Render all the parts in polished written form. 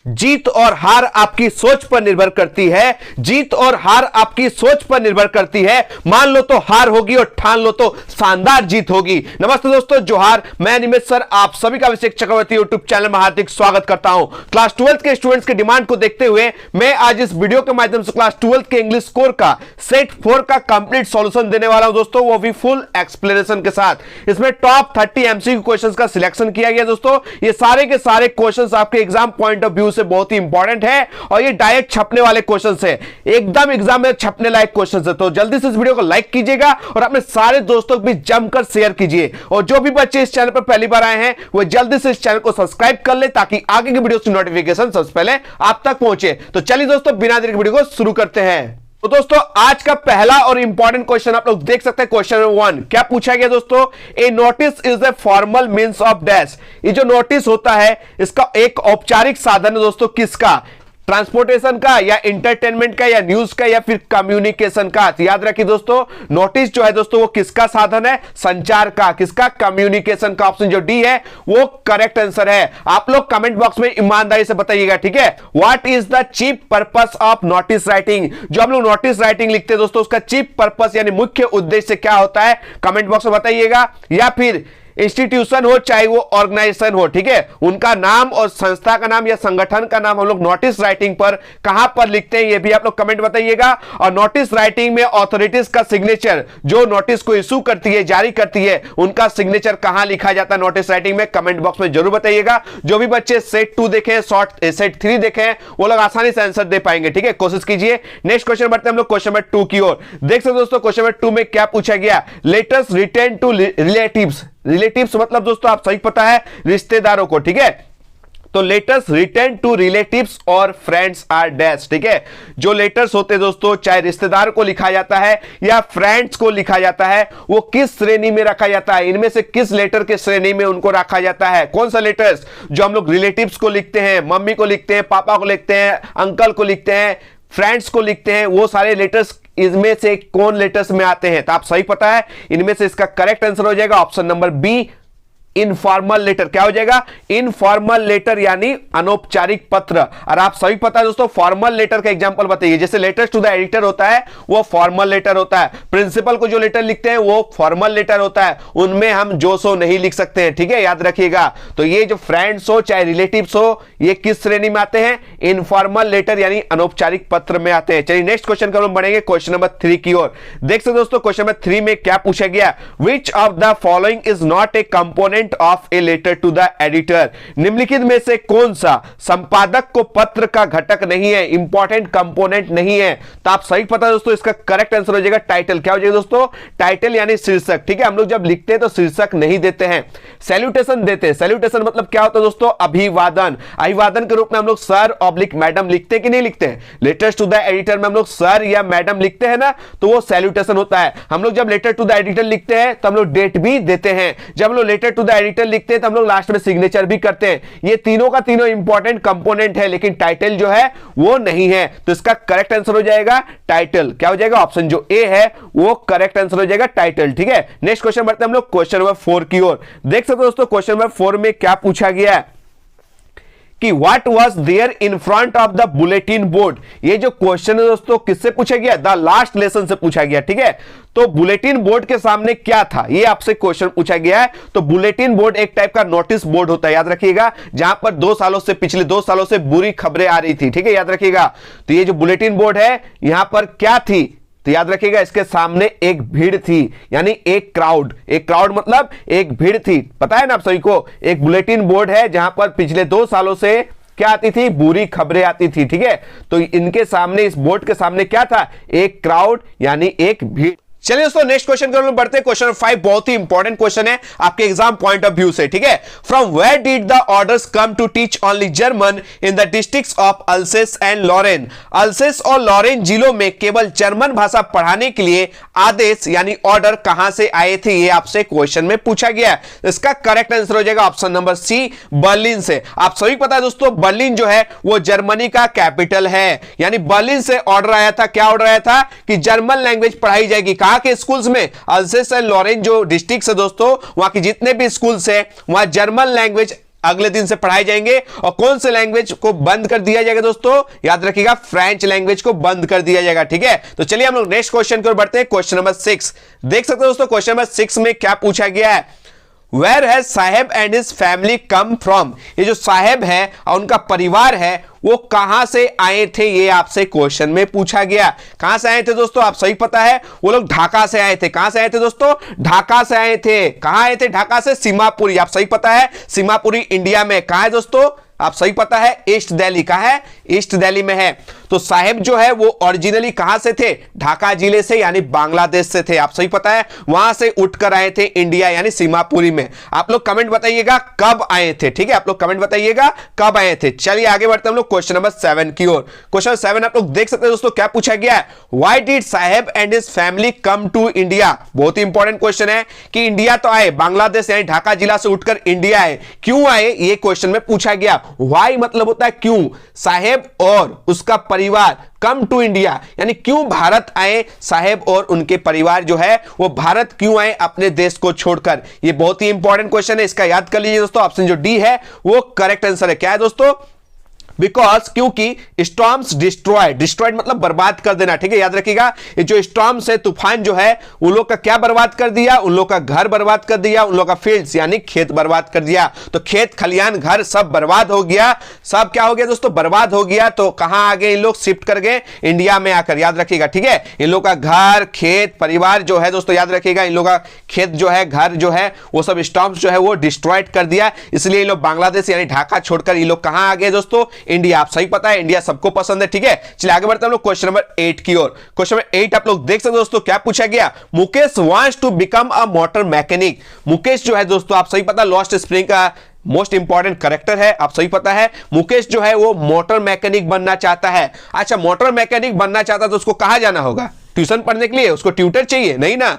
जीत और हार आपकी सोच पर निर्भर करती है। जीत और हार आपकी सोच पर निर्भर करती है। मान लो तो हार होगी और ठान लो तो शानदार जीत होगी। नमस्ते दोस्तों, जोहार। मैं निमित सर आप सभी का अभिषेक चक्रवर्ती यूट्यूब चैनल में हार्दिक स्वागत करता हूं। क्लास 12th के स्टूडेंट्स की डिमांड को देखते हुए मैं आज इस वीडियो के माध्यम से क्लास 12th के इंग्लिश स्कोर का सेट 4 का कंप्लीट सॉल्यूशन देने वाला हूं दोस्तों, वो भी फुल एक्सप्लेनेशन के साथ। इसमें टॉप 30 एमसीक्यू क्वेश्चंस का सिलेक्शन किया गया दोस्तों। ये सारे के सारे क्वेश्चंस आपके एग्जाम पॉइंट ऑफ व्यू से बहुत ही इंपॉर्टेंट है और ये डायरेक्ट छपने वाले क्वेश्चंस है, एकदम एग्जाम में छपने लायक क्वेश्चंस है। तो जल्दी से इस वीडियो को लाइक कीजिएगा और अपने सारे दोस्तों को भी जमकर शेयर कीजिए। और जो भी बच्चे इस चैनल पर पहली बार आए हैं वो जल्दी से इस चैनल को सब्सक्राइब कर ले ताकि आगे की वीडियो की नोटिफिकेशन सबसे पहले आप तक पहुंचे। तो चलिए दोस्तों, बिना देरी के वीडियो को शुरू करते हैं। तो दोस्तों, आज का पहला और इंपॉर्टेंट क्वेश्चन आप लोग देख सकते हैं। क्वेश्चन नंबर 1 क्या पूछा गया दोस्तों? A notice is a formal means of dash. ये जो नोटिस होता है इसका एक औपचारिक साधन है दोस्तों, किसका? ट्रांसपोर्टेशन का या इंटरटेनमेंट का या न्यूज का या फिर कम्युनिकेशन का। तो याद रखिए दोस्तों, नोटिस जो है दोस्तों वो किसका साधन है? संचार का। किसका? कम्युनिकेशन का। ऑप्शन जो डी है वो करेक्ट आंसर है। आप लोग कमेंट बॉक्स में ईमानदारी से बताइएगा, ठीक है? What is the chief purpose of notice writing? जो हम लोग नोटिस राइटिंग लिखते हैं दोस्तों, उसका चीफ पर्पस यानी मुख्य उद्देश्य क्या होता है? कमेंट बॉक्स में बताइएगा। या फिर इंस्टीट्यूशन हो चाहे वो ऑर्गेनाइजेशन हो, ठीक है, उनका नाम और संस्था का नाम या संगठन का नाम हम लोग नोटिस राइटिंग पर कहां पर लिखते हैं, ये भी आप लोग कमेंट बताइएगा। और नोटिस राइटिंग में ऑथोरिटीज का सिग्नेचर, जो नोटिस को इशू करती है, जारी करती है, उनका सिग्नेचर कहां लिखा जाता है नोटिस राइटिंग में? कमेंट बॉक्स में जरूर बताइएगा। जो भी बच्चे सेट 2 देखें, सेट 3 देखें, वो लोग आसानी से आंसर दे पाएंगे, ठीक है? कोशिश कीजिए। नेक्स्ट क्वेश्चन बढ़ते हैं हम लोग क्वेश्चन नंबर 2 की ओर। देख सकते दोस्तों, क्वेश्चन नंबर 2 में क्या पूछा गया? Letters return to relatives. Relatives मतलब दोस्तों आप सही पता है रिश्तेदारों को, ठीक है? तो लेटर्स रिटर्न टू रिलेटिव्स और फ्रेंड्स आर डैश, ठीक है? जो लेटर्स होते हैं दोस्तों, चाहे रिश्तेदार को लिखा जाता है या फ्रेंड्स को लिखा जाता है, वो किस श्रेणी में रखा जाता है? इनमें से किस लेटर के श्रेणी में उनको रखा जाता है? कौन सा लेटर्स? जो हम लोग रिलेटिव्स को लिखते हैं, मम्मी को लिखते हैं, पापा को लिखते हैं, अंकल को लिखते हैं, फ्रेंड्स को लिखते हैं, वो सारे लेटर्स इसमें से कौन लेटर्स में आते हैं? तो आप सही पता है, इनमें से इसका करेक्ट आंसर हो जाएगा option number B, informal letter. क्या हो जाएगा? इनफॉर्मल लेटर यानी अनौपचारिक पत्र। और आप सभी पता है दोस्तों, फॉर्मल लेटर का एग्जांपल बताइए। जैसे लेटर्स टू द एडिटर होता है वो फॉर्मल लेटर होता है, प्रिंसिपल को जो लेटर लिखते हैं वो फॉर्मल लेटर होता है, उनमें हम जो सो नहीं लिख सकते हैं, ठीक है? याद रखिएगा। तो ये जो फ्रेंड्स हो चाहे रिलेटिव्स हो, ये किस श्रेणी में आते हैं? इनफॉर्मल लेटर यानी अनौपचारिक पत्र में आते हैं। चलिए नेक्स्ट क्वेश्चन का हम बढ़ेंगे क्वेश्चन नंबर 3 की ओर। देख सकते दोस्तों, क्वेश्चन नंबर 3 में क्या पूछा गया? Which of the following is not a component of a letter to the editor. निम्नलिखित में से कौन सा संपादक को पत्र का घटक नहीं है, इंपॉर्टेंट कंपोनेंट नहीं है? तो आप सही पता है दोस्तों, इसका करेक्ट आंसर हो जाएगा टाइटल। क्या हो जाएगा दोस्तों? टाइटल यानी शीर्षक, ठीक है? हम लोग जब लिखते हैं तो शीर्षक नहीं देते हैं, सैल्यूटेशन देते हैं। सैल्यूटेशन मतलब क्या होता है दोस्तों? अभिवादन। अभिवादन के रूप में हम लोग सर ऑब्लिक मैडम लिखते हैं कि नहीं लिखते हैं? लेटर्स टू द एडिटर में हम लोग सर या मैडम लिखते हैं ना, तो वो सैल्यूटेशन होता है। हम लोग जब लेटर टू द एडिटर लिखते हैं तो हम लोग डेट भी देते हैं। जब हम लोग लेटर टू द एडिटर लिखते हैं तो हम लोग लास्ट में सिग्नेचर भी करते हैं। ये तीनों का तीनों इंपॉर्टेंट कंपोनेंट है, लेकिन टाइटल जो है वो नहीं है। तो इसका करेक्ट आंसर हो जाएगा टाइटल। क्या हो जाएगा? ऑप्शन जो ए है वो करेक्ट आंसर हो जाएगा टाइटल, ठीक है? नेक्स्ट क्वेश्चन बढ़ते हैं हम लोग क्वेश्चन नंबर 4 की ओर। देख सकते हो दोस्तों, क्वेश्चन नंबर 4 में क्या पूछा गया है कि what was there in front of the bulletin board. ये जो क्वेश्चन है दोस्तों किससे पूछा गया? द लास्ट लेसन से पूछा गया, ठीक है? तो बुलेटिन बोर्ड के सामने क्या था, ये आपसे क्वेश्चन पूछा गया है। तो बुलेटिन बोर्ड एक टाइप का नोटिस बोर्ड होता है, याद रखिएगा, जहां पर पिछले 2 सालों से बुरी खबरें आ रही थी, ठीक है? याद रखिएगा। तो ये जो बुलेटिन बोर्ड है, यहां पर क्या थी? तो याद रखिएगा, इसके सामने एक भीड़ थी, यानी एक क्राउड। एक क्राउड मतलब एक भीड़ थी। पता है ना आप सभी को, एक बुलेटिन बोर्ड है जहां पर पिछले 2 सालों से क्या आती थी? बुरी खबरें आती थी, ठीक है? तो इनके सामने, इस बोर्ड के सामने क्या था? एक क्राउड यानी एक भीड़। चलिए दोस्तों, नेक्स्ट क्वेश्चन की बढ़ते हैं। क्वेश्चन 5 बहुत ही इंपॉर्टेंट क्वेश्चन है आपके एग्जाम पॉइंट ऑफ व्यू से, ठीक है? From where did the orders come to teach only German in the districts of Alsace and Lorraine. Alsace और लॉरेन जिलों में केवल जर्मन भाषा पढ़ाने के लिए आदेश यानी ऑर्डर कहां से आए थे, ये आपसे क्वेश्चन में पूछा गया है। इसका करेक्ट आंसर हो जाएगा ऑप्शन नंबर सी, बर्लिन से। आप सभी पता है दोस्तों, बर्लिन जो है वो जर्मनी का कैपिटल है, यानी बर्लिन से ऑर्डर आया था। क्या ऑर्डर आया था? कि जर्मन लैंग्वेज पढ़ाई जाएगी। कहां के स्कूल्स में? अल्सेस एंड लॉरेन जो डिस्ट्रिक्ट है दोस्तों, वहां के जितने भी स्कूल्स हैं वहां जर्मन लैंग्वेज अगले दिन से पढ़ाए जाएंगे। और कौन से लैंग्वेज को बंद कर दिया जाएगा दोस्तों, याद रखिएगा फ्रेंच लैंग्वेज को बंद कर दिया जाएगा, ठीक है। तो चलिए हम लोग नेक्स्ट क्वेश्चन की ओर बढ़ते हैं। क्वेश्चन नंबर 6 देख सकते हो दोस्तों। क्वेश्चन नंबर 6 में क्या पूछा गया है, where has Saheb and his family come from. ये जो साहेब है और उनका परिवार है वो कहां से आए थे, ये आपसे क्वेश्चन में पूछा गया। कहां से आए थे दोस्तों, आप सही पता है, वो लोग ढाका से आए थे। कहां से आए थे दोस्तों, ढाका से आए थे। कहां आए थे, ढाका से, सीमापुरी, आप सही पता है, सीमापुरी इंडिया में। कहां है दोस्तों, आप सही पता है, ईस्ट दिल्ली। कहां है, ईस्ट दिल्ली में है। तो साहेब जो है वो ओरिजिनली कहां से थे, ढाका जिले से यानी बांग्लादेश से थे, आप सही पता है, वहां से उठकर आए थे इंडिया यानी सीमापुरी में। आप लोग कमेंट बताइएगा कब आए थे, ठीक है, आप लोग कमेंट बताइएगा कब आए थे। चलिए आगे बढ़ते हैं हम लोग क्वेश्चन नंबर 7 की ओर। क्वेश्चन 7 आप लोग देख सकते हैं दोस्तों, क्या पूछा गया है, why did Saheb and his family come to India. बहुत ही इंपॉर्टेंट क्वेश्चन है कि इंडिया तो आए, बांग्लादेश यानी ढाका जिला से उठकर इंडिया आए, क्यों आए, ये क्वेश्चन में पूछा गया। व्हाई मतलब होता है क्यों, साहेब और उसका परिवार कम टू इंडिया यानी क्यों भारत आए, साहेब और उनके परिवार जो है वो भारत क्यों आए अपने देश को छोड़कर। ये बहुत ही इंपॉर्टेंट क्वेश्चन है, इसका याद कर लीजिए दोस्तों। ऑप्शन जो डी है वो करेक्ट आंसर है। क्या है दोस्तों, बिकॉज क्योंकि स्टॉर्म्स डिस्ट्रॉयड, डिस्ट्रॉयड मतलब बर्बाद कर देना, ठीक है, याद रखिएगा। ये जो स्टॉर्म्स है, तूफान जो है, उन लोग का क्या बर्बाद कर दिया, उन लोग का घर बर्बाद कर दिया, उन लोग का फील्ड्स यानी खेत बर्बाद कर दिया। तो खेत खलियान घर सब बर्बाद हो गया, सब क्या हो गया दोस्तों, बर्बाद हो गया। तो कहां आ गए इन लोग, शिफ्ट कर गए इंडिया में आकर, याद रखिएगा, ठीक है। इन लोग का घर खेत परिवार जो है दोस्तों, याद रखिएगा, इन लोग का खेत जो है, घर जो है, वो सब स्टॉर्म्स जो है वो डिस्ट्रॉयड कर दिया, इसलिए इन लोग बांग्लादेश यानी ढाका छोड़कर इन लोग कहां आ गए दोस्तों, इंडिया। आप सही पता है, इंडिया सबको पसंद है, ठीक है। चलिए आगे बढ़ते हैं हम लोग क्वेश्चन नंबर 8 की ओर। क्वेश्चन नंबर 8 आप लोग देख सकते हो दोस्तों, क्या पूछा गया, Mukesh wants to become a motor mechanic. Mukesh जो है दोस्तों, आप सही पता, लॉस्ट स्प्रिंग का मोस्ट इंपॉर्टेंट करेक्टर है, आप सही पता है। मुकेश जो है वो मोटर मैकेनिक बनना चाहता है। अच्छा, मोटर मैकेनिक बनना चाहता है तो उसको कहां जाना होगा, ट्यूशन पढ़ने के लिए, उसको ट्यूटर चाहिए नहीं ना,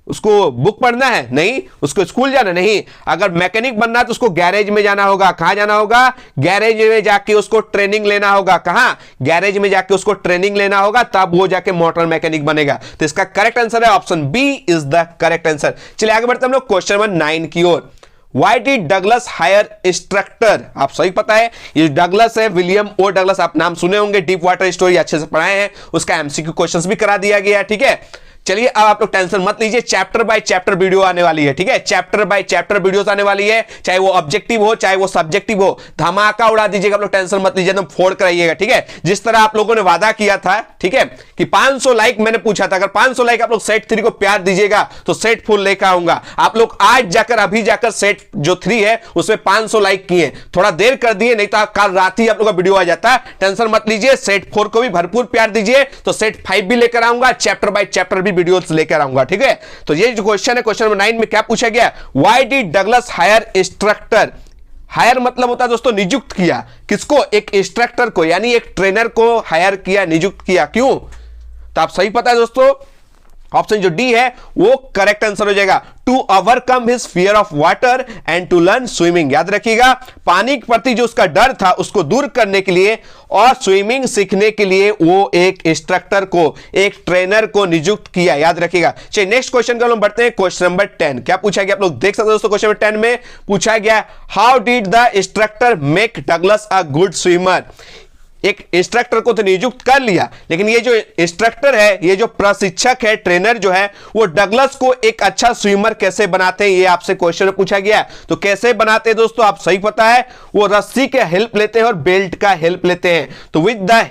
उसको बुक पढ़ना है नहीं, उसको स्कूल जाना नहीं। अगर मैकेनिक बनना है तो उसको गैरेज में जाना होगा। कहां जाना होगा, गैरेज में जाके उसको ट्रेनिंग लेना होगा। कहां, गैरेज में जाके उसको ट्रेनिंग लेना होगा, तब वो जाके मोटर मैकेनिक बनेगा। तो इसका करेक्ट आंसर है option B is the correct answer. चलिए आगे बढ़ते हैं हम लोग क्वेश्चन नंबर 9 की ओर। Why did Douglas hire instructor. आप सही पता है, ये डगलस है, विलियम ओ डगलस, आप नाम सुने होंगे, डीप वाटर स्टोरी अच्छे से पढ़ाए हैं, उसका एमसीक्यू क्वेश्चंस भी करा दिया गया है, ठीक है। चलिए अब आप लोग टेंशन मत लीजिए, चैप्टर बाय चैप्टर वीडियो आने वाली है, ठीक है, चैप्टर बाय चैप्टर वीडियोस आने वाली है, चाहे वो ऑब्जेक्टिव हो चाहे वो सब्जेक्टिव हो, धमाका उड़ा दीजिएगा, आप लोग टेंशन मत लीजिए, एकदम फोड़ कराइएगा, ठीक है। जिस तरह आप लोगों ने वादा किया था, ठीक है, कि 500 लाइक मैंने पूछा था, अगर 500 लाइक आप लोग सेट 3 को प्यार दीजिएगा तो सेट फुल लेकर आऊंगा। आप लोग आज जाकर अभी जाकर सेट जो 3 है उसमें 500 लाइक किए, थोड़ा देर कर दिए, नहीं तो कल रात ही आप लोग का वीडियो आ जाता। टेंशन मत लीजिए, सेट 4 को भी भरपूर प्यार दीजिए तो सेट 5 भी लेकर आऊंगा, चैप्टर बाय चैप्टर भी वीडियो लेकर आऊंगा, ठीक है। तो ये जो क्वेश्चन है, क्वेश्चन नंबर 9 में क्या पूछा गया, why did Douglas hire instructor. Hire मतलब होता है दोस्तों नियुक्त किया, किसको, एक इंस्ट्रक्टर को यानी एक ट्रेनर को हायर किया, नियुक्त किया, क्यों। तो आप सही पता है दोस्तों, ऑप्शन जो डी है वो करेक्ट आंसर हो जाएगा, to overcome his fear of water and to learn swimming. याद रखिएगा, पानी के प्रति जो उसका डर था उसको दूर करने के लिए और स्विमिंग सीखने के लिए वो एक इंस्ट्रक्टर को, एक ट्रेनर को नियुक्त किया, याद रखिएगा। चलिए नेक्स्ट क्वेश्चन का हम बढ़ते हैं, क्वेश्चन नंबर 10 क्या पूछा गया, आप लोग देख सकते हो दोस्तों। क्वेश्चन नंबर 10 में पूछा गया, how did the instructor make Douglas a good swimmer. एक इंस्ट्रक्टर को तो नियुक्त कर लिया, लेकिन ये जो इंस्ट्रक्टर है, ये जो प्रशिक्षक है, ट्रेनर जो है, वो डगलस को एक अच्छा स्विमर कैसे बनाते हैं, ये आपसे क्वेश्चन पूछा गया। तो कैसे बनाते हैं दोस्तों, आप सही पता है, वो रस्सी के हेल्प लेते हैं और बेल्ट का हेल्प लेते हैं। तो with the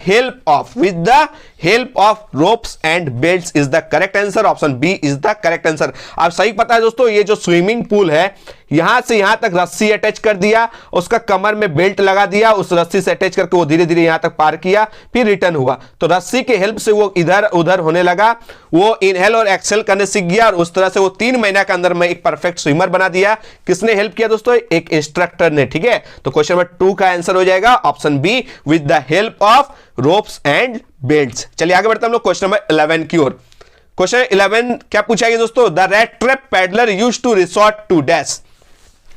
help of ropes and belts is the correct answer, option B is the correct answer. आप सही पता है दोस्तों, ये जो स्विमिंग पूल है, यहां से यहां तक रस्सी अटैच कर दिया, उसका कमर में बेल्ट लगा दिया, उस रस्सी से अटैच करके वो धीरे धीरे यहां तक पार किया, फिर रिटर्न हुआ। तो रस्सी के हेल्प से वो इधर उधर होने लगा, वो इनहेल और एक्सेल करने सीख गया और उस तरह से वो 3 महीना के अंदर में एक परफेक्ट स्विमर बना दिया। किसने हेल्प किया दोस्तों, एक इंस्ट्रक्टर ने, ठीक है। तो क्वेश्चन नंबर 2 का आंसर हो जाएगा option B, with the help of ropes and belts. चलिए आगे बढ़ते हैं हम लोग क्वेश्चन नंबर 11 की ओर। क्वेश्चन 11 क्या पूछा गया दोस्तों, the rat trap peddler used to resort to dash.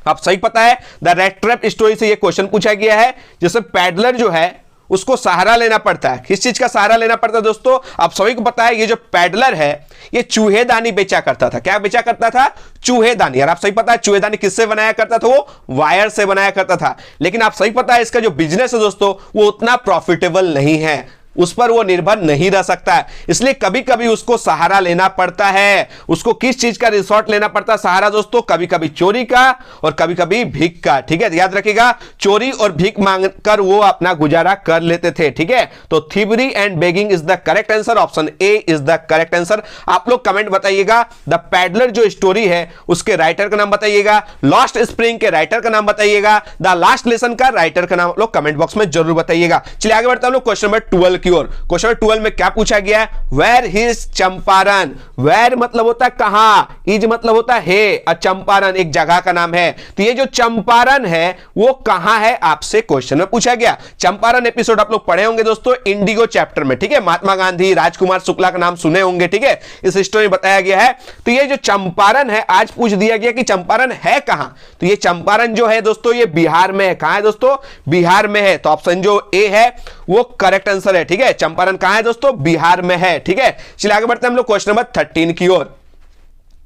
आप सही पता है, द रेड ट्रैप स्टोरी से ये क्वेश्चन पूछा गया है, जैसे पैडलर जो है उसको सहारा लेना पड़ता है। किस चीज का सहारा लेना पड़ता है दोस्तों? आप सभी को पता है ये जो पैडलर है ये चूहेदानी बेचा करता था। क्या बेचा करता था? चूहेदानी। और आप सही पता है चूहेदानी किससे बनाया करता था? वो वायर से बनाया करता था। लेकिन आप सही पता है इसका जो बिजनेस है दोस्तों वो उतना प्रॉफिटेबल नहीं है, उस पर वो निर्भर नहीं रह सकता है, इसलिए कभी कभी उसको सहारा लेना पड़ता है। उसको किस चीज का रिसोर्ट लेना पड़ता है सहारा दोस्तों? कभी कभी चोरी का और कभी कभी भीख का। ठीक है, याद रखिएगा, चोरी और भीख मांगकर वो अपना गुजारा कर लेते थे। ठीक है, तो thievery and begging is the correct answer, option A is the correct answer. आप लोग कमेंट बताइएगा, द पैडलर जो स्टोरी है उसके राइटर का नाम बताइएगा, लॉस्ट स्प्रिंग के राइटर का नाम बताइएगा, द लास्ट लेसन का राइटर का नाम आप लोग कमेंट बॉक्स में जरूर बताइएगा। चलिए आगे बढ़ते हैं हम लोग क्वेश्चन नंबर 12 की ओर। क्वेश्चन नंबर 12 में क्या पूछा गया है? Where his Champaran. वेयर मतलब होता है कहां, इज मतलब होता है चंपारण एक जगह का नाम है। तो ये जो चंपारण है वो कहां है आपसे क्वेश्चन में पूछा गया। चंपारण एपिसोड आप लोग पढ़े होंगे दोस्तों इंडिगो चैप्टर में। ठीक है, महात्मा गांधी, राजकुमार शुक्ला का नाम सुने होंगे। ठीक है, इस स्टोरी में बताया गया है। तो ये जो चंपारण है आज पूछ दिया गया कि चंपारण है कहां। तो ये चंपारण जो है दोस्तों ये बिहार में है। कहां है दोस्तों? बिहार में है। तो ऑप्शन जो ए है वो करेक्ट आंसर है। ठीक है, चंपारण कहां है दोस्तों? बिहार में है। ठीक है, चलिए आगे बढ़ते हैं हम लोग क्वेश्चन नंबर 13 की ओर।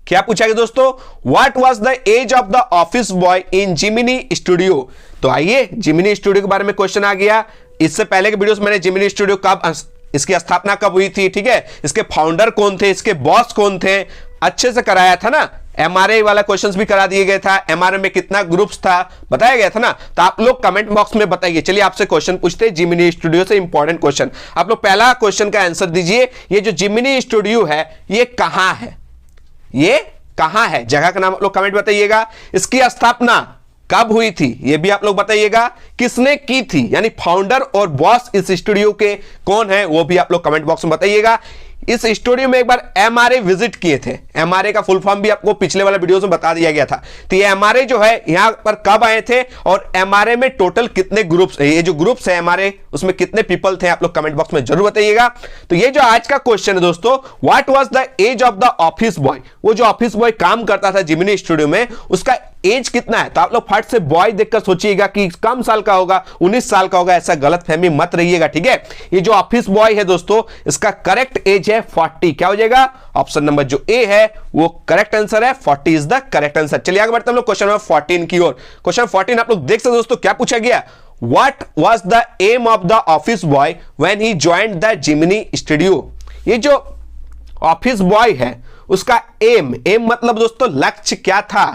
क्या पूछा गया दोस्तों? What was the age of the office boy in Gemini studio. तो आइए जिमिनी स्टूडियो के बारे में क्वेश्चन आ गया। इससे पहले के वीडियोस मैंने जिमिनी स्टूडियो कब, इसकी स्थापना कब हुई थी, ठीक है, इसके फाउंडर कौन थे, इसके बॉस कौन थे, अच्छे से कराया था ना। एमआरए वाला क्वेश्चंस भी करा दिए गए था, एमआरए में कितना ग्रुप्स था बताया गया था ना। तो आप लोग कमेंट बॉक्स में बताइए। चलिए आपसे क्वेश्चन पूछते हैं जिमिनी स्टूडियो से, इंपॉर्टेंट क्वेश्चन। आप लोग पहला क्वेश्चन का आंसर दीजिए। ये जो जिमिनी स्टूडियो है ये कहां है? ये कहां है? जगह का नाम आप लोग कमेंट बताइएगा। इसकी स्थापना कब हुई थी ये भी आप लोग बताइएगा। किसने की थी, यानी फाउंडर और बॉस इस स्टूडियो के कौन है वो भी आप लोग कमेंट बॉक्स में बताइएगा। इस स्टूडियो में एक बार एमआरए विजिट किए थे। एमआरए का फुल फॉर्म भी आपको पिछले वाला वीडियो में बता दिया गया था। तो ये एमआरए जो है यहां पर कब आए थे और एमआरए में टोटल कितने ग्रुप्स, ये जो ग्रुप्स है एमआरए उसमें कितने पीपल थे आप लोग कमेंट बॉक्स में जरूर बताइएगा। तो ये जो आज का क्वेश्चन है दोस्तों, what was the age of the office boy. वो जो ऑफिस बॉय काम करता था जिमिनी स्टूडियो में उसका एज कितना है। तो आप लोग फट से बॉय देखकर सोचिएगा कि कम साल का होगा, 19 साल का होगा, ऐसा गलत फहमी मत रहिएगा। ठीक है, ये जो ऑफिस बॉय है दोस्तों इसका करेक्ट एज है 40। क्या हो जाएगा? ऑप्शन नंबर जो ए है वो करेक्ट आंसर है, 40 इज द करेक्ट आंसर। चलिए आगे बढ़ते हैं हम लोग क्वेश्चन नंबर 14 की ओर। क्वेश्चन 14 आप लोग देख सकते दोस्तों क्या पूछा गया। What was the aim of the office boy when he joined the Jimny studio? ये जो ऑफिस बॉय है उसका एम मतलब दोस्तों लक्ष्य क्या था,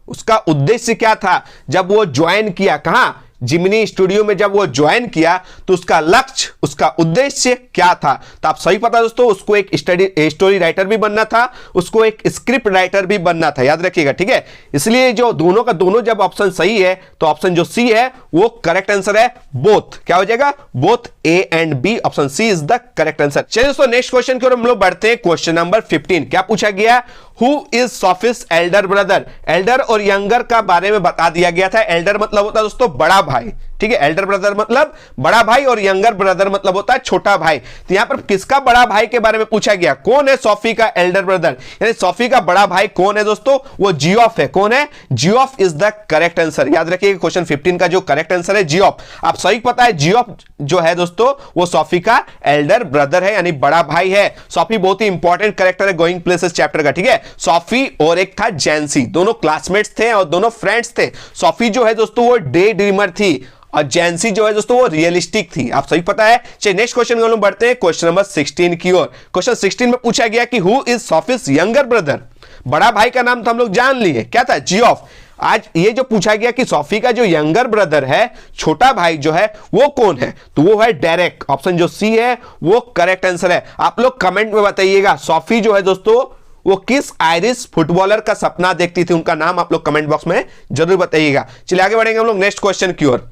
उसका उद्देश्य क्या था जब वो ज्वाइन किया। कहां? जिमिनी स्टूडियो में जब वो ज्वाइन किया तो उसका लक्ष्य, उसका उद्देश्य क्या था। तो आप सही पता दोस्तों उसको एक स्टोरी राइटर भी बनना था, उसको एक स्क्रिप्ट राइटर भी बनना था, याद रखिएगा। ठीक है, इसलिए जो दोनों का दोनों जब ऑप्शन सही है तो ऑप्शन जो सी है वो करेक्ट आंसर है, बोथ। क्या हो जाएगा? Both A and B, option C is the correct answer. चलिए दोस्तों नेक्स्ट क्वेश्चन की ओर हम लोग बढ़ते हैं। क्वेश्चन नंबर 15 क्या पूछा गया? Who is Sophie's elder brother. Elder और यंगर का बारे में बता दिया गया था। एल्डर मतलब होता है दोस्तों बड़ा भाई। ठीक है, एल्डर ब्रदर मतलब बड़ा भाई और यंगर ब्रदर मतलब होता है छोटा भाई। तो यहां पर किसका बड़ा भाई के बारे में पूछा गया? कौन है सोफी का एल्डर ब्रदर, यानी सोफी का बड़ा भाई कौन है दोस्तों? वो जियोफ है। कौन है? Geoff is the correct answer. याद रखिएगा क्वेश्चन 15 का जो करेक्ट आंसर है जियोफ। आप सही पता है जियोफ जो है दोस्तों वो सोफी का एल्डर ब्रदर है, यानी बड़ा भाई है। सोफी बहुत ही इंपॉर्टेंट कैरेक्टर है गोइंग प्लेसेस चैप्टर का। ठीक है, सोफी और एक था जैंसी, दोनों क्लासमेट्स थे और दोनों फ्रेंड्स थे। सोफी जो है दोस्तों वो डे ड्रीमर थी और जैंसी जो है दोस्तों वो रियलिस्टिक थी। आप सही पता है। चलिए नेक्स्ट क्वेश्चन हम लोग बढ़ते हैं क्वेश्चन नंबर 16 की ओर। क्वेश्चन 16 में पूछा गया कि who is Sophist younger brother. बड़ा भाई का नाम तो हम लोग जान लिए, क्या था? जियोफ। आज ये जो पूछा गया कि सोफी का जो यंगर ब्रदर है, छोटा भाई जो है वो कौन है, तो वो है डेरेक। ऑप्शन जो सी है वो करेक्ट आंसर है। आप लोग कमेंट में बताइएगा सोफी जो है दोस्तों वो किस आयरिश फुटबॉलर का सपना देखती थी, उनका नाम आप लोग कमेंट बॉक्स में जरूर बताइएगा। चलिए आगे बढ़ेंगे हम लोग नेक्स्ट क्वेश्चन की ओर।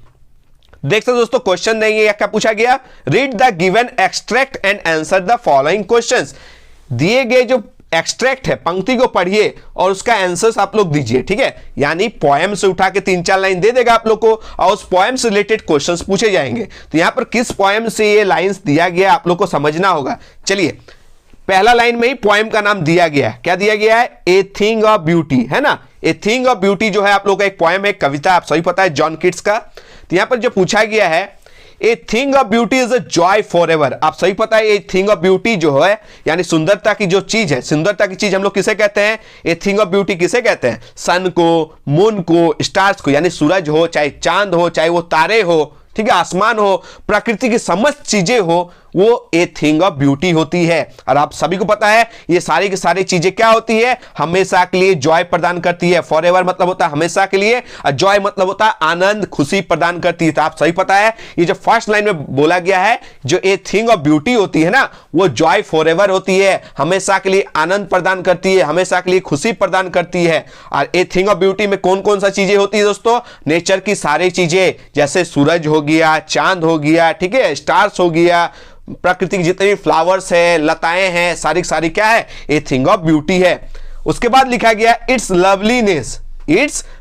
देख सकते दोस्तों क्वेश्चन नहीं है, क्या पूछा गया? Read the given extract and answer the following questions. दिए गए जो एक्सट्रैक्ट है पंक्ति को पढ़िए और उसका आंसर्स आप लोग दीजिए। ठीक है, यानी पोएम से उठा के 3-4 लाइन दे देगा आप लोग को और उस पोएम से रिलेटेड क्वेश्चंस पूछे जाएंगे। तो यहां पर किस पोएम से ये लाइंस दिया गया आप लोग को समझना होगा। चलिए पहला लाइन में ही पोएम का नाम दिया गया है। क्या दिया गया है? ए थिंग ऑफ ब्यूटी, है ना। ए थिंग ऑफ ब्यूटी जो है आप लोग का एक पोएम है, कविता, आप सही पता है, जॉन किट्स का। तो यहां पर जो पूछा गया है a thing of beauty is a joy for ever. आप सही पता है, ए थिंग ऑफ ब्यूटी जो है यानी सुंदरता की जो चीज है, सुंदरता की चीज हम लोग किसे कहते हैं? ए थिंग ऑफ ब्यूटी किसे कहते हैं? सन को, मून को, स्टार्स को, यानी सूरज हो, चाहे चांद हो, चाहे वो तारे हो, ठीक है, आसमान हो, प्रकृति की समस्त चीजें हो, वो ए थिंग ऑफ ब्यूटी होती है। और आप सभी को पता है ये सारी की सारी चीजें क्या होती है? हमेशा के लिए जॉय प्रदान करती है। फॉर एवर मतलब होता है हमेशा के लिए, और जॉय मतलब होता है आनंद, खुशी प्रदान करती है। तो आप सही पता है, ये जो फर्स्ट लाइन में बोला गया है, जो ए थिंग ऑफ ब्यूटी होती है ना, वो जॉय फॉर एवर होती है, हमेशा के लिए आनंद प्रदान करती है, हमेशा के लिए खुशी प्रदान करती है। और ए थिंग ऑफ ब्यूटी में कौन कौन सा चीजें होती है दोस्तों? नेचर की सारी चीजें, जैसे सूरज हो गया, चांद हो गया, ठीक है, स्टार्स हो गया, प्रकृति की जितने भी फ्लावर्स है, लताएं हैं, सारी सारी क्या है? ए थिंग ऑफ ब्यूटी है। उसके बाद लिखा गया इट्स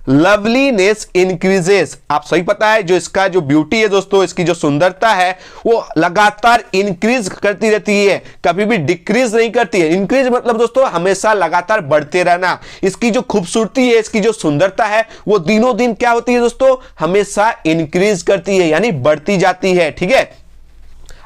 लवलीनेस इंक्रीजेस। आप सही पता है, जो इसका जो ब्यूटी है दोस्तों, इसकी जो सुंदरता है वो लगातार इंक्रीज करती रहती है, कभी भी डिक्रीज नहीं करती है। इंक्रीज मतलब दोस्तों हमेशा लगातार बढ़ते रहना। इसकी जो खूबसूरती है, इसकी जो सुंदरता है, वो दिनों दिन क्या होती है दोस्तों? हमेशा इंक्रीज करती है, यानी बढ़ती जाती है, ठीक है।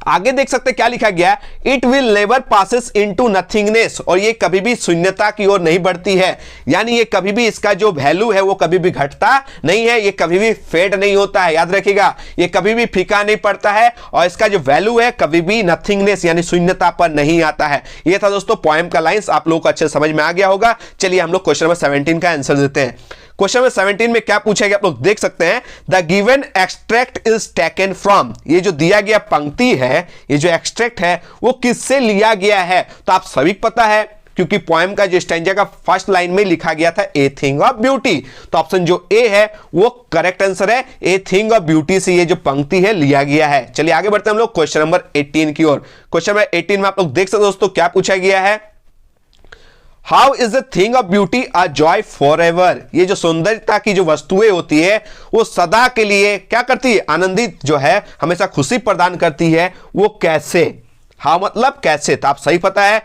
आगे देख सकते हैं क्या लिखा गया, it will never passes into nothingness, और ये कभी भी शून्यता की ओर नहीं बढ़ती है, यानी ये कभी भी, इसका जो वैल्यू है वो कभी भी घटता नहीं है, ये कभी भी फेड नहीं होता है। याद रखिएगा, ये कभी भी फीका नहीं पड़ता है, और इसका जो वैल्यू है कभी भी नथिंगनेस यानी शून्यता पर नहीं आता है। ये था दोस्तों पोएम का लाइंस, आप लोगों को अच्छे समझ में आ गया होगा। चलिए हम लोग क्वेश्चन नंबर 17 का आंसर देते हैं। क्वेश्चन नंबर 17 में क्या पूछा गया, आप लोग देख सकते हैं, the given extract is taken from. ये जो दिया गया पंक्ति है, ये जो एक्सट्रैक्ट है, वो किससे लिया गया है? तो आप सभी को पता है, क्योंकि पोएम का जो स्टैंजा का फर्स्ट लाइन में लिखा गया था ए थिंग ऑफ ब्यूटी, तो ऑप्शन जो ए है वो करेक्ट आंसर है। ए थिंग ऑफ ब्यूटी से ये जो पंक्ति है लिया गया है। चलिए आगे बढ़ते हैं हम लोग क्वेश्चन नंबर 18 की ओर। क्वेश्चन नंबर 18 में आप लोग देख सकते हो दोस्तों क्या पूछा गया है, how is the thing of beauty a joy for ever. ये जो सुंदरता की जो वस्तुएं होती है वो सदा के लिए क्या करती है? आनंदित जो है, हमेशा खुशी प्रदान करती है। वो कैसे? हाँ मतलब कैसे? तो आप सही पता है,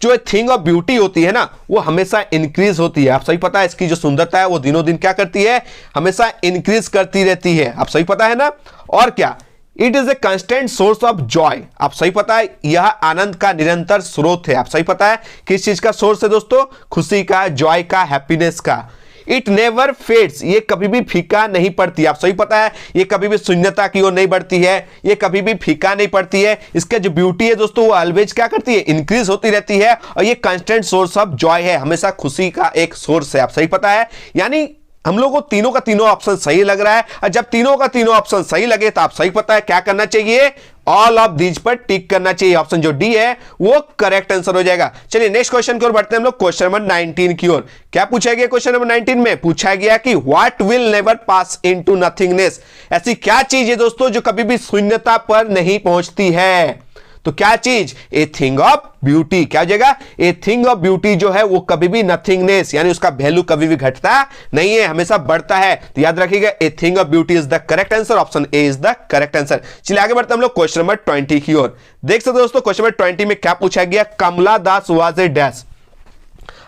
जो थिंग ऑफ ब्यूटी होती है ना, वो हमेशा इंक्रीज होती है। आप सही पता है, इसकी जो सुंदरता है वो दिनों दिन क्या करती है? हमेशा इंक्रीज करती रहती है। आप सही पता है ना। और क्या, it is a constant source of joy. आप सही पता है, यह आनंद का निरंतर स्रोत है। आप सही पता है, किस चीज का सोर्स है दोस्तों? खुशी का, जॉय का, हैप्पीनेस का। इट नेवर फेड्स, ये कभी भी फीका नहीं पड़ती। आप सही पता है, ये कभी भी शून्यता की ओर नहीं बढ़ती है, ये कभी भी फीका नहीं पड़ती है। इसका जो ब्यूटी है दोस्तों, वो ऑलवेज क्या करती है? इंक्रीज होती रहती है। और ये कांस्टेंट सोर्स ऑफ जॉय है, हमेशा खुशी का एक सोर्स है। आप सही पता है, यानी हम लोगों को तीनों का तीनों ऑप्शन सही लग रहा है। और जब तीनों का तीनों ऑप्शन सही लगे तो आप सही पता है क्या करना चाहिए? ऑल ऑफ दीज पर टिक करना चाहिए। ऑप्शन जो डी है वो करेक्ट आंसर हो जाएगा। चलिए नेक्स्ट क्वेश्चन की ओर बढ़ते हैं हम लोग, क्वेश्चन नंबर 19 की ओर। क्या पूछा गया क्वेश्चन नंबर 19 में? पूछा गया कि what will never pass into nothingness. ऐसी क्या चीज है दोस्तों जो कभी भी शून्यता पर नहीं पहुंचती है? तो क्या चीज? A thing of beauty. क्या हो जाएगा? ए थिंग ऑफ ब्यूटी जो है वो कभी भी नथिंगनेस यानी उसका वैल्यू कभी भी घटता नहीं है, हमेशा बढ़ता है। तो याद रखिएगा, a thing of beauty is the correct answer. Option A is the correct answer. चलिए आगे बढ़ते हैं हम लोग क्वेश्चन नंबर 20 की ओर। देख सकते हो दोस्तों क्वेश्चन नंबर 20 में क्या पूछा गया, कमला दास वाज ए डैश।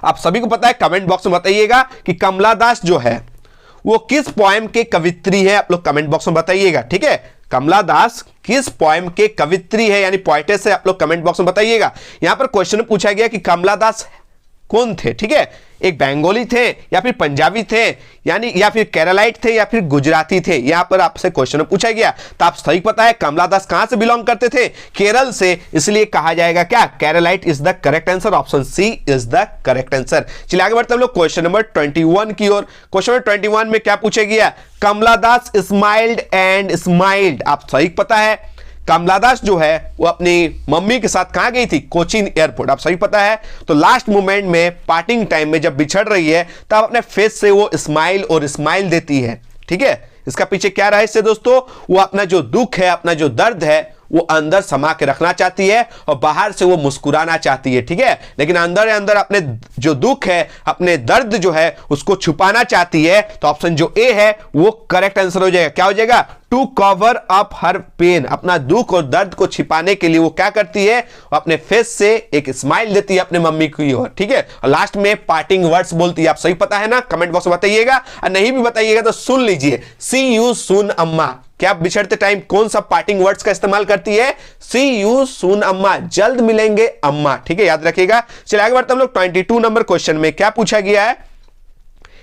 आप सभी को पता है, कमेंट बॉक्स में बताइएगा कि कमला दास जो है वो किस पोएम के कवित्री है। आप लोग कमेंट बॉक्स में बताइएगा, ठीक है। कमला दास किस पोएम के कवित्री है यानी पोएटेस है, आप लोग कमेंट बॉक्स में बताइएगा। यहां पर क्वेश्चन पूछा गया कि कमला दास कौन थे, ठीक है। एक बंगाली थे या फिर पंजाबी थे, यानी या फिर केरलाइट थे या फिर गुजराती थे। यहां पर आपसे क्वेश्चन पूछा गया, तो आप सही पता है कमला दास कहां से बिलोंग करते थे? केरल से, इसलिए कहा जाएगा क्या? Keralite is the correct answer. Option C is the correct answer. चलिए आगे बढ़ते हैं हम लोग क्वेश्चन नंबर 21 की ओर। क्वेश्चन नंबर 21 में क्या पूछा गया, कमला दास स्माइल्ड एंड स्माइल्ड। आप सही पता है, कमला दास जो है वो अपनी मम्मी के साथ कहां गई थी? कोचीन एयरपोर्ट। आप सही पता है, तो लास्ट मोमेंट में, पार्टिंग टाइम में जब बिछड़ रही है तब अपने फेस से वो स्माइल और स्माइल देती है, ठीक है। इसका पीछे क्या रहस्य दोस्तों? वो अपना जो दुख है, अपना जो दर्द है, वो अंदर समा के रखना चाहती है और बाहर से वो मुस्कुराना चाहती है, ठीक है। लेकिन अंदर अंदर अपने जो दुख है, अपने दर्द जो है, उसको छुपाना चाहती है। तो ऑप्शन जो ए है वो करेक्ट आंसर हो जाएगा। क्या हो जाएगा? To cover up her pain, अपना दुख और दर्द को छिपाने के लिए वो क्या करती है, अपने फेस से एक स्माइल देती है अपने मम्मी की ओर, ठीक है, और लास्ट में पार्टिंग वर्ड्स बोलती है। आप सही पता है ना, कमेंट बॉक्स में बताइएगा, और नहीं भी बताइएगा तो सुन लीजिए, सी यू सून अम्मा। क्या बिछड़ते टाइम कौन सा पार्टिंग वर्ड्स का इस्तेमाल करती है, सी यू सून अम्मा, जल्द मिलेंगे अम्मा, ठीक है, याद रखिएगा। चलिए आगे बढ़ते हम लोग 22 नंबर क्वेश्चन में। क्या पूछा गया है,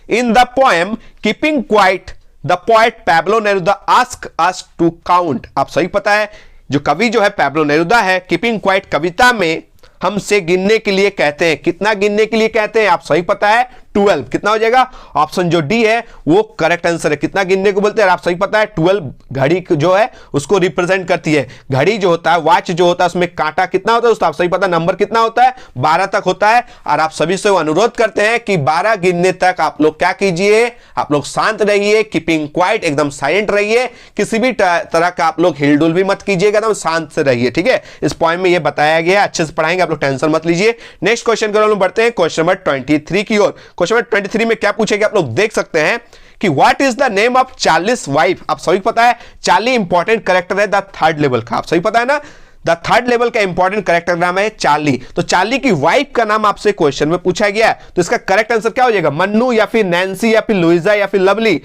in the poem keeping quiet the poet Pablo Neruda ask us to count. आप सही पता है, जो कवि जो है पैब्लो नेरुदा है, कीपिंग क्वाइट कविता में हमसे गिनने के लिए कहते हैं। कितना गिनने के लिए कहते हैं, आप सही पता है 12। कितना हो जाएगा, ऑप्शन जो डी है वो करेक्ट आंसर है। कितना गिनने को बोलते हैं, आप सही पता है 12 घड़ी जो है उसको रिप्रेजेंट करती है। घड़ी जो होता है, वॉच जो होता है, उसमें कांटा कितना होता है दोस्तों, आप सही पता, नंबर कितना होता है, 12 तक होता है। और आप सभी से अनुरोध करते हैं कि 12 गिनने तक आप लोग क्या कीजिए, आप लोग शांत रहिए, कीपिंग क्वाइट, एकदम साइलेंट रहिए, किसी भी तरह का आप लोग हिलडुल भी मत कीजिएगा, एकदम शांत से रहिए, ठीक है। इस पॉइंट में ये बताया गया, अच्छे से पढ़ाएंगे, आप लोग टेंशन मत लीजिए। नेक्स्ट क्वेश्चन की ओर हम बढ़ते हैं, क्वेश्चन नंबर 23 की ओर। क्वेश्चन नंबर 23 में क्या पूछेगा, आप लोग देख सकते हैं कि what is the name of Charlie's wife. आप सभी पता है चार्ली इंपॉर्टेंट कैरेक्टर है द थर्ड लेवल का, आप सही पता है ना, द थर्ड लेवल का इंपॉर्टेंट कैरेक्टर नाम है चार्ली। तो चार्ली की वाइफ का नाम आपसे क्वेश्चन में पूछा गया है, तो इसका करेक्ट आंसर क्या हो जाएगा, मन्नू या फिर नैन्सी या फिर लुइजा या फिर लवली।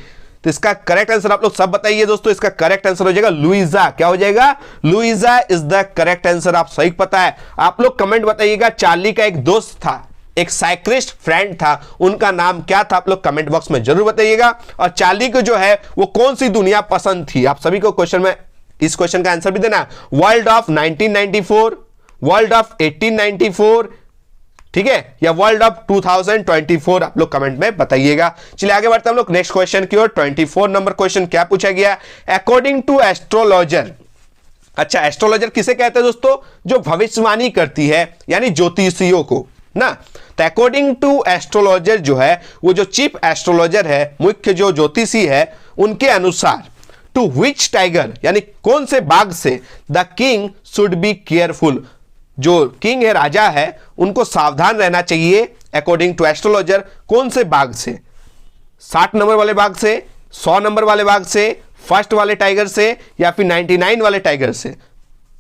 तो इसका करेक्ट आंसर आप लोग सब बताइए दोस्तों, इसका करेक्ट आंसर हो जाएगा लुइजा। क्या हो जाएगा, Luisa is the correct answer, आप सही पता है। आप लोग कमेंट बताइएगा, चार्ली का एक दोस्त था, एक साइक्लिस्ट फ्रेंड था, उनका नाम क्या था, आप लोग कमेंट बॉक्स में जरूर बताइएगा। और चार्ली को जो है वो कौन सी दुनिया पसंद थी, आप सभी को क्वेश्चन में इस क्वेश्चन का आंसर भी देना, वर्ल्ड ऑफ 1994, वर्ल्ड ऑफ 1894, ठीक है, या वर्ल्ड ऑफ 2024, आप लोग कमेंट में बताइएगा। चलिए आगे बढ़ते हैं हम लोग नेक्स्ट क्वेश्चन की ओर। 24 नंबर क्वेश्चन क्या पूछा गया, अकॉर्डिंग टू एस्ट्रोलॉजर। अच्छा, एस्ट्रोलॉजर किसे कहते हैं दोस्तों, जो भविष्यवाणी करती है, यानी ज्योतिषियों को ना। तो अकॉर्डिंग टू एस्ट्रोलॉजर जो है, वो जो चीफ एस्ट्रोलॉजर है, मुख्य जो ज्योतिषी है, उनके अनुसार टू विच टाइगर, यानी कौन से बाघ से the king should be careful, जो किंग है, राजा है, उनको सावधान रहना चाहिए अकॉर्डिंग टू एस्ट्रोलॉजर। कौन से बाघ से, 60 नंबर वाले बाघ से, 100 नंबर वाले बाघ से, फर्स्ट वाले टाइगर से, या फिर 99 वाले टाइगर से।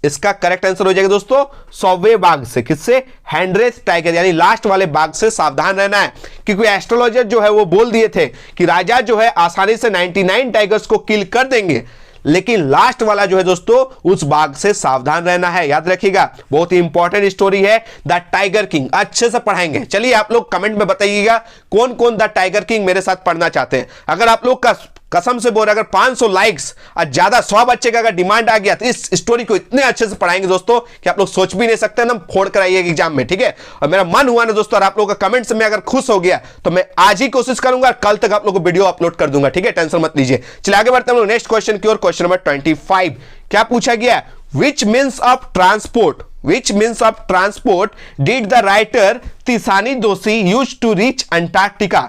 इसका करेक्ट आंसर हो जाएगा दोस्तों 100वें बाघ से। किससे, हैंड्रेथ टाइगर, यानी लास्ट वाले बाघ से सावधान रहना है, क्योंकि एस्ट्रोलॉजर जो है वो बोल दिए थे कि राजा जो है आसानी से 99 टाइगर्स को किल कर देंगे, लेकिन लास्ट वाला जो है दोस्तों उस बाघ से सावधान रहना है, याद रखिएगा। बहुत ही इंपॉर्टेंट स्टोरी है द टाइगर किंग, अच्छे से पढ़ाएंगे। चलिए आप लोग कमेंट में बताइएगा कौन कौन द टाइगर किंग मेरे साथ पढ़ना चाहते हैं। अगर आप लोग का कसम से बोल रहे, अगर 500 लाइक्स और ज्यादा 100 बच्चे का अगर डिमांड आ गया तो इस स्टोरी को इतने अच्छे से पढ़ाएंगे दोस्तों कि आप लोग सोच भी नहीं सकते ना, फोड़ कर आइएगा एग्जाम में, ठीक है। और मेरा मन हुआ ना दोस्तों, और आप लोगों का कमेंट से मैं अगर खुश हो गया तो मैं आज ही कोशिश करूंगा, कल तक आप लोगों को वीडियो अपलोड कर दूंगा, ठीक है, टेंशन मत लीजिए। चलिए आगे बढ़ते हैं नेक्स्ट क्वेश्चन की ओर। क्वेश्चन नंबर 25 क्या पूछा गया, which means of transport, which means of transport did the writer तिसानी दोषी यूज टू रीच अंटार्कटिका।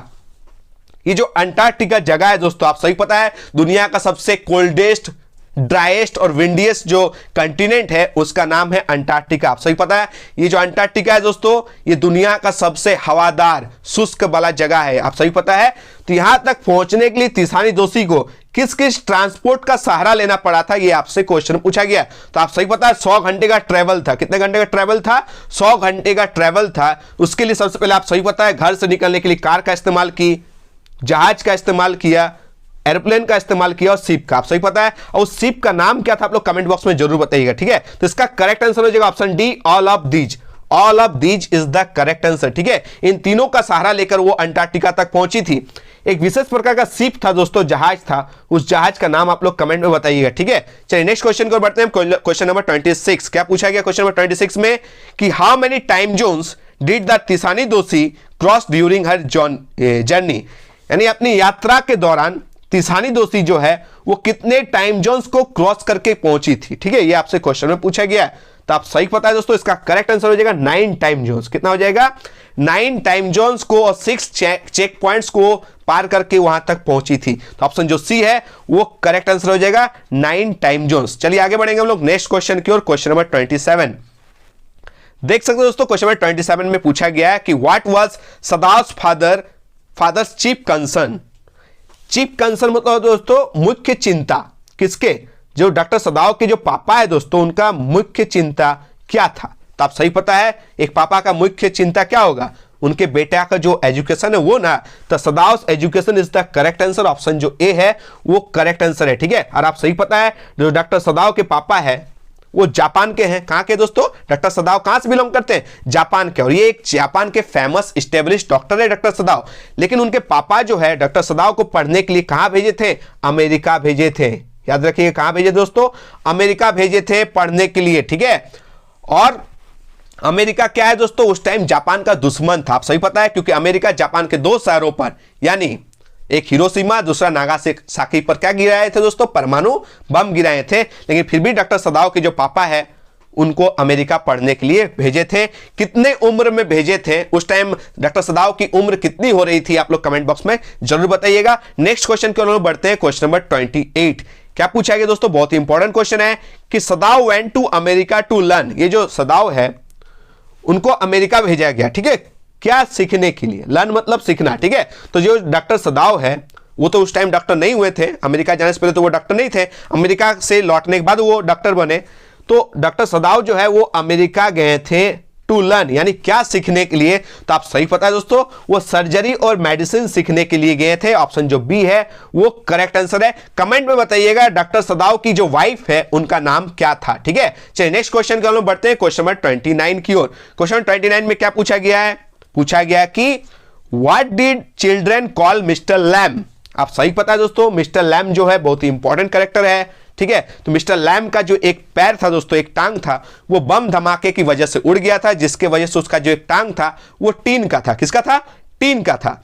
ये जो अंटार्कटिका जगह है दोस्तों, आप सही पता है दुनिया का सबसे कोल्डेस्ट, ड्राइएस्ट और विंडीएस्ट जो कंटिनेंट है उसका नाम है अंटार्कटिका। आप सही पता है ये जो अंटार्कटिका है दोस्तों, ये दुनिया का सबसे हवादार शुष्क वाला जगह है, आप सही पता है। तो यहां तक पहुंचने के लिए तिसानी दोषी को किस किस ट्रांसपोर्ट का सहारा लेना पड़ा था, ये आपसे क्वेश्चन पूछा गया। तो आप सही पता है 100 घंटे का ट्रेवल था। कितने घंटे का ट्रेवल था, 100 घंटे का ट्रेवल था। उसके लिए सबसे पहले आप सही पता है घर से निकलने के लिए कार का इस्तेमाल की, जहाज का इस्तेमाल किया, एरोप्लेन का इस्तेमाल किया और शिप का, आप सही पता है। और उस शिप का नाम क्या था आप लोग कमेंट बॉक्स में जरूर बताइएगा, ठीक है। तो इसका करेक्ट आंसर हो जाएगा option D, all of these. All of these is the correct answer, ठीक है। इन तीनों का सहारा लेकर वो अंटार्कटिका तक पहुंची थी। एक विशेष प्रकार का शिप था दोस्तों, जहाज था, उस जहाज का नाम आप लोग कमेंट में बताइएगा, ठीक है। चलिए नेक्स्ट क्वेश्चन को बढ़ते हैं। क्वेश्चन नंबर 26 क्या पूछा गया क्वेश्चन नंबर 26 में कि how many time zones did the तिसानी दोषी क्रॉस ड्यूरिंग हर जर्नी, यानी अपनी यात्रा के दौरान तिसानी दोषी जो है वो कितने टाइम जोन्स को क्रॉस करके पहुंची थी, ठीक है। ये आपसे क्वेश्चन में पूछा गया है, तो आप सही पता है दोस्तों इसका करेक्ट आंसर हो जाएगा 9 टाइम जोन्स। कितना हो जाएगा, 9 टाइम जोन्स को और 6 चेक पॉइंट्स को पार करके वहां तक पहुंची थी। तो ऑप्शन जो सी है वो करेक्ट आंसर हो जाएगा 9 टाइम जोन्स। चलिए आगे बढ़ेंगे हम लोग नेक्स्ट क्वेश्चन की ओर। क्वेश्चन नंबर 27 देख सकते हो दोस्तों, क्वेश्चन नंबर 27 में पूछा गया है कि व्हाट वाज सदास father's chief concern. Chief concern मतलब दोस्तों मुख्य चिंता, किसके, जो डॉक्टर सदाव के जो पापा है दोस्तों, उनका मुख्य चिंता क्या था? तो आप सही पता है, एक पापा का मुख्य चिंता क्या होगा? उनके बेटा का जो एजुकेशन है वो ना। तो सदाव education is the correct answer, option जो ए है वो करेक्ट आंसर है, ठीक है। और आप सही पता है, जो डॉक्टर सदाव के पापा है वो जापान के हैं। कहां के दोस्तों? डॉक्टर सदाव कहां से बिलोंग करते हैं? जापान के। और ये एक जापान के फेमस स्टेब्लिश डॉक्टर है डॉक्टर सदाव। लेकिन उनके पापा जो है डॉक्टर सदाव को पढ़ने के लिए कहां भेजे थे? अमेरिका भेजे थे। याद रखिए, कहां भेजे दोस्तों? अमेरिका भेजे थे पढ़ने के लिए, ठीक है। और अमेरिका क्या है दोस्तों? उस टाइम जापान का दुश्मन था। आप सही पता है, क्योंकि अमेरिका जापान के दो शहरों पर, यानी एक हिरोशिमा दूसरा नागासाकी पर क्या गिराए थे दोस्तों? परमाणु बम गिराए थे। लेकिन फिर भी डॉक्टर सदाव के जो पापा है उनको अमेरिका पढ़ने के लिए भेजे थे। कितने उम्र में भेजे थे? उस टाइम डॉक्टर सदाव की उम्र कितनी हो रही थी? आप लोग कमेंट बॉक्स में जरूर बताइएगा। नेक्स्ट क्वेश्चन की ओर बढ़ते हैं, क्वेश्चन नंबर 28। क्या पूछा गया दोस्तों? बहुत ही इंपॉर्टेंट क्वेश्चन है कि Sadao went to America to learn. ये जो सदाव है उनको अमेरिका भेजा गया, ठीक है, क्या सीखने के लिए? लर्न मतलब सीखना, ठीक है। तो जो डॉक्टर सदाव है वो तो उस टाइम डॉक्टर नहीं हुए थे, अमेरिका जाने से पहले तो वो डॉक्टर नहीं थे, अमेरिका से लौटने के बाद वो डॉक्टर बने। तो डॉक्टर सदाव जो है वो अमेरिका गए थे टू लर्न, यानी क्या सीखने के लिए? तो आप सही पता है दोस्तों, वो सर्जरी और मेडिसिन सीखने के लिए गए थे। ऑप्शन जो बी है वो करेक्ट आंसर है। कमेंट में बताइएगा डॉक्टर सदाव की जो वाइफ है उनका नाम क्या था, ठीक है। चलिए नेक्स्ट क्वेश्चन की ओर बढ़ते हैं, क्वेश्चन नंबर 29 की ओर। क्वेश्चन 29 में क्या पूछा गया है? पूछा गया कि what did children call Mr Lamb. आप सही पता है दोस्तों, मिस्टर लैम जो है बहुत ही इंपॉर्टेंट कैरेक्टर है, ठीक है। तो मिस्टर लैम का जो एक पैर था दोस्तों, एक टांग था, वो बम धमाके की वजह से उड़ गया था, जिसके वजह से उसका जो एक टांग था वो टीन का था। किसका था? टीन का था।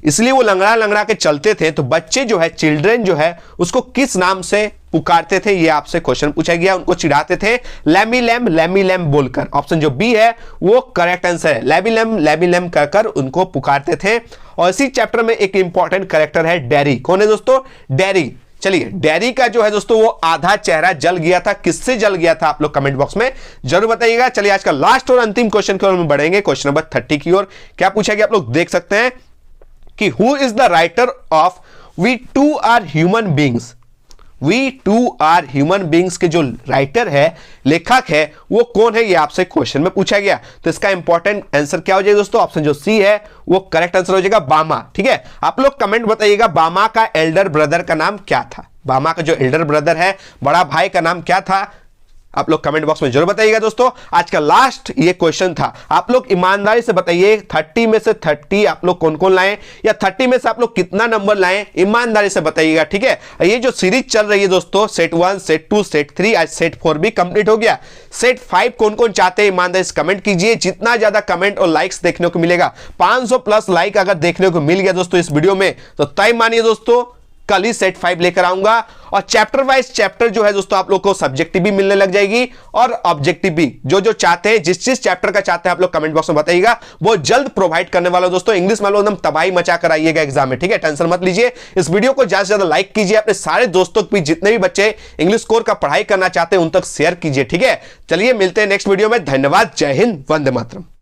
इसलिए वो लंगड़ा लंगड़ा के चलते थे। तो बच्चे जो है, चिल्ड्रन जो है, उसको किस नाम से पुकारते थे? ये आपसे क्वेश्चन पूछा गया। उनको चिढ़ाते थे लैमी लैम बोलकर। ऑप्शन जो बी है वो करेक्ट आंसर है। लैमी लैम कहकर उनको पुकारते थे। और इसी चैप्टर में एक इंपॉर्टेंट कैरेक्टर है डैरी। कौन है दोस्तों? डैरी। चलिए, डैरी का जो है दोस्तों वो आधा चेहरा जल गया था। किससे जल गया था? आप लोग कमेंट बॉक्स में जरूर बताइएगा। चलिए आज का लास्ट और अंतिम क्वेश्चन की ओर में बढ़ेंगे, क्वेश्चन नंबर 30 की ओर। क्या पूछा गया आप लोग देख सकते हैं कि who is the writer of we too are human beings. We too are human beings के जो राइटर है, लेखक है, वो कौन है? ये आपसे क्वेश्चन में पूछा गया। तो इसका इंपॉर्टेंट आंसर क्या हो जाएगा दोस्तों? ऑप्शन जो सी है वो करेक्ट आंसर हो जाएगा, बामा, ठीक है। आप लोग कमेंट बताइएगा बामा का एल्डर ब्रदर का नाम क्या था? बामा का जो एल्डर ब्रदर है, बड़ा भाई का नाम क्या था? आप लोग कमेंट बॉक्स में जरूर बताइएगा दोस्तों। आज का लास्ट ये क्वेश्चन था। आप लोग ईमानदारी से बताइए 30 में से 30 आप लोग कौन कौन लाएं, या 30 में से आप लोग कितना नंबर लाएं, ईमानदारी से बताइएगा, ठीक है। ये जो सीरीज चल रही है दोस्तों, सेट 1, सेट 2, सेट 3, आज सेट 4 भी कंप्लीट हो गया। सेट 5 कौन कौन चाहते हैं ईमानदारी से कमेंट कीजिए। जितना ज्यादा कमेंट और लाइक्स देखने को मिलेगा, 500 प्लस लाइक अगर देखने को मिल गया दोस्तों इस वीडियो में, तो तय मानिए दोस्तों कल ही सेट 5 लेकर आऊंगा। और चैप्टर वाइज चैप्टर जो है दोस्तों आप लोग को सब्जेक्टिव भी मिलने लग जाएगी और ऑब्जेक्टिव भी। जो चाहते हैं, जिस चैप्टर का चाहते हैं आप लोग कमेंट बॉक्स में बताइएगा, वो जल्द प्रोवाइड करने वाला दोस्तों। इंग्लिश में लोग एकदम तबाही मचा कर आइएगा एग्जाम में, ठीक है, टेंशन मत लीजिए। इस वीडियो को ज्यादा से ज्यादा लाइक कीजिए, अपने सारे दोस्तों को भी, जितने भी बच्चे इंग्लिश कोर का पढ़ाई करना चाहते हैं उन तक शेयर कीजिए, ठीक है। चलिए मिलते हैं नेक्स्ट वीडियो में। धन्यवाद, जय हिंद, वंदे मातरम।